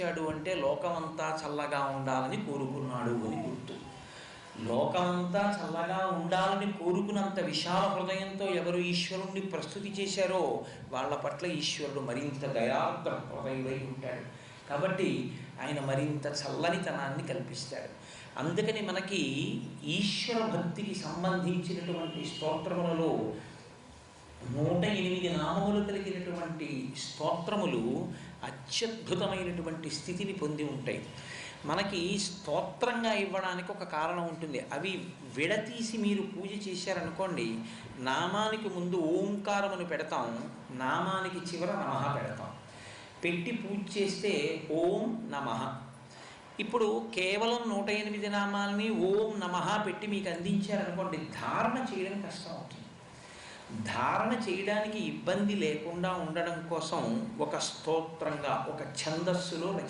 వచ్చాడు అంటే లోకమంతా చల్లగా ఉండాలని కోరుకున్నాడు అని గుర్తు. లోకమంతా చల్లగా ఉండాలని కోరుకున్నంత విశాల హృదయంతో ఎవరు ఈశ్వరుణ్ణి ప్రస్తుతి చేశారో వాళ్ళ పట్ల ఈశ్వరుడు మరింత దయార్ద్ర హృదయుడై ఉంటాడు. కాబట్టి ఆయన మరింత చల్లనితనాన్ని కల్పిస్తాడు. అందుకని మనకి ఈశ్వర భక్తికి సంబంధించినటువంటి స్తోత్రములలో 108 నామములు కలిగినటువంటి స్తోత్రములు అత్యద్భుతమైనటువంటి స్థితిని పొంది ఉంటాయి. మనకి స్తోత్రంగా ఇవ్వడానికి ఒక కారణం ఉంటుంది. అవి విడతీసి మీరు పూజ చేశారనుకోండి, నామానికి ముందు ఓంకారమును పెడతాం, నామానికి చివర నమః పెడతాం. పెట్టి పూజ చేస్తే ఓం నమః. ఇప్పుడు కేవలం 108 నామాలని ఓం నమః పెట్టి మీకు అందించారనుకోండి, ధారణ చేయడం కష్టం అవుతుంది. ధారణ చేయడానికి ఇబ్బంది లేకుండా ఉండడం కోసం ఒక స్తోత్రంగా ఒక ఛందస్సులో రచన